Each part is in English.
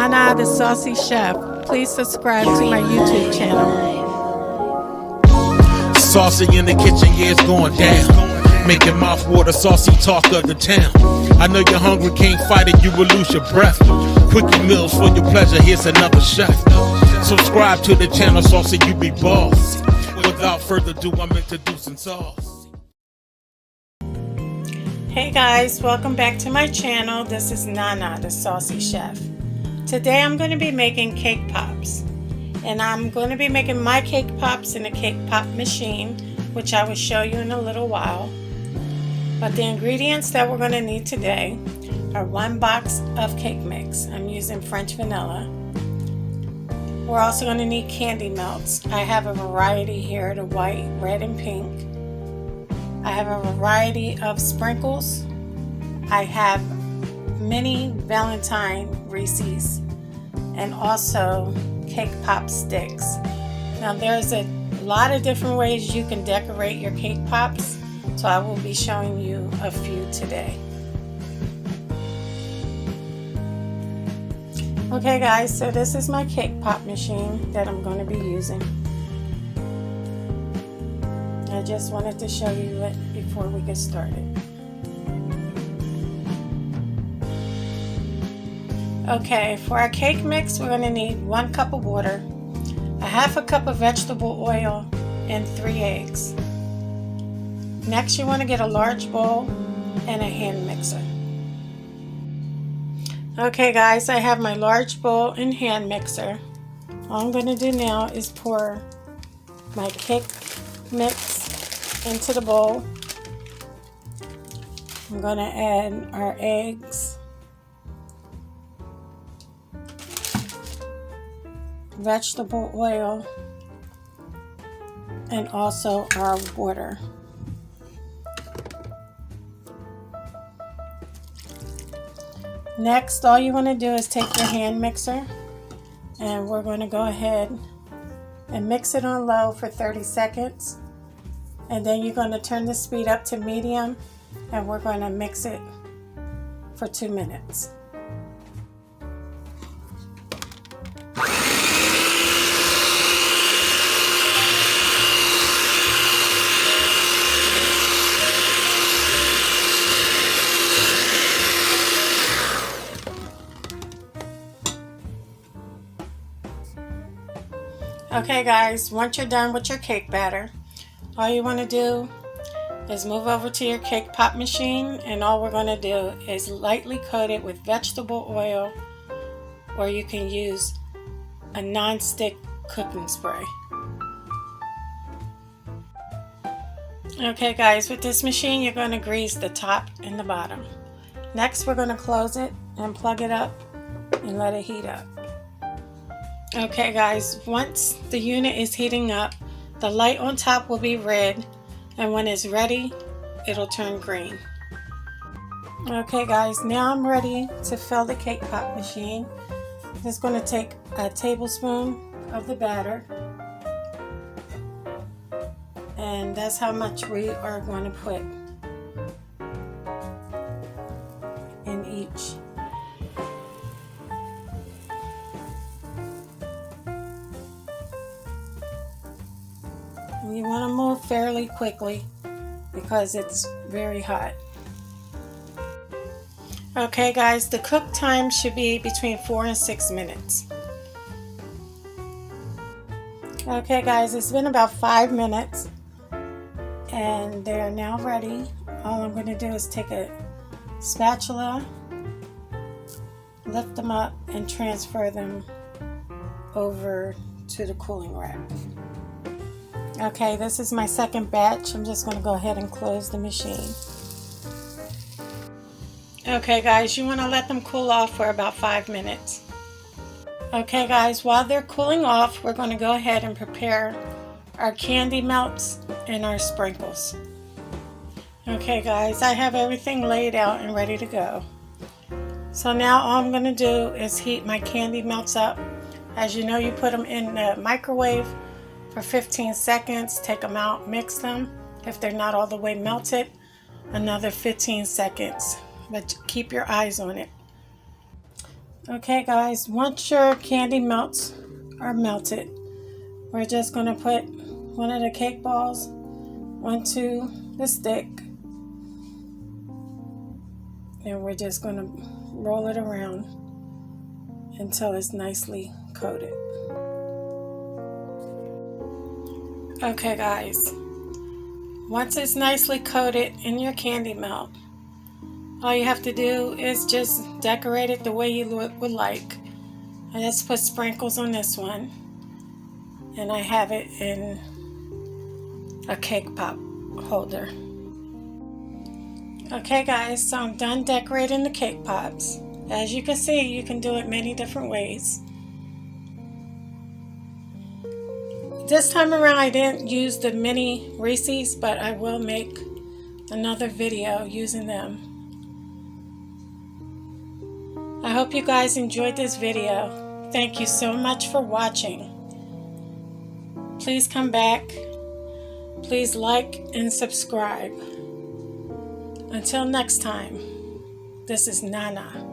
Nana the Saucy Chef. Please subscribe to my YouTube channel. Saucy in the kitchen, yeah, it's going down. Making mouth water, saucy talk of the town. I know you're hungry, can't fight it, you will lose your breath. Quickie meals for your pleasure, here's another chef. Subscribe to the channel, Saucy, you be boss. Without further ado, I'm introducing sauce. Hey guys, welcome back to my channel. This is Nana the Saucy Chef. Today I'm going to be making cake pops. And I'm going to be making my cake pops in a cake pop machine, which I will show you in a little while. But the ingredients that we're going to need today are 1 box of cake mix. I'm using French vanilla. We're also going to need candy melts. I have a variety here, the white, red, and pink. I have a variety of sprinkles. I have mini Valentine Reese's and also cake pop sticks. Now there's a lot of different ways you can decorate your cake pops, so I will be showing you a few today. Okay guys, so this is my cake pop machine that I'm going to be using. I just wanted to show you it before we get started. Okay, for our cake mix, we're going to need 1 cup of water, a half a cup of vegetable oil, and 3 eggs. Next, you want to get a large bowl and a hand mixer. Okay guys, I have my large bowl and hand mixer. All I'm going to do now is pour my cake mix into the bowl. I'm going to add our eggs, vegetable oil, and also our water. Next, all you want to do is take your hand mixer, and we're going to go ahead and mix it on low for 30 seconds. And then you're going to turn the speed up to medium, and we're going to mix it for 2 minutes. Okay guys, once you're done with your cake batter, all you want to do is move over to your cake pop machine, and all we're going to do is lightly coat it with vegetable oil, or you can use a non-stick cooking spray. Okay guys, with this machine you're going to grease the top and the bottom. Next we're going to close it and plug it up and let it heat up. Okay guys, once the unit is heating up, the light on top will be red, and when it's ready, it'll turn green. Okay guys, now I'm ready to fill the cake pop machine. I'm just going to take a tablespoon of the batter, and that's how much we are going to put in each. You want to move fairly quickly because it's very hot. Okay guys, the cook time should be between 4 and 6 minutes. Okay guys, it's been about 5 minutes and they're now ready. All I'm going to do is take a spatula, lift them up, and transfer them over to the cooling rack. Okay, this is my second batch. I'm just going to go ahead and close the machine. Okay guys, you want to let them cool off for about 5 minutes. Okay guys, while they're cooling off, we're going to go ahead and prepare our candy melts and our sprinkles. Okay guys, I have everything laid out and ready to go. So now all I'm going to do is heat my candy melts up. As you know, you put them in the microwave for 15 seconds, take them out, mix them. If they're not all the way melted, another 15 seconds, but keep your eyes on it. Okay guys, once your candy melts are melted, we're just going to put one of the cake balls onto the stick, and we're just going to roll it around until it's nicely coated. Okay guys, once it's nicely coated in your candy melt, all you have to do is just decorate it the way you would like. I just put sprinkles on this one, and I have it in a cake pop holder. Okay guys, so I'm done decorating the cake pops. As you can see, you can do it many different ways. This time around I didn't use the mini Reese's, but I will make another video using them. I hope you guys enjoyed this video. Thank you so much for watching. Please come back. Please like and subscribe. Until next time, this is Nana,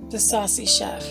the Saucy Chef.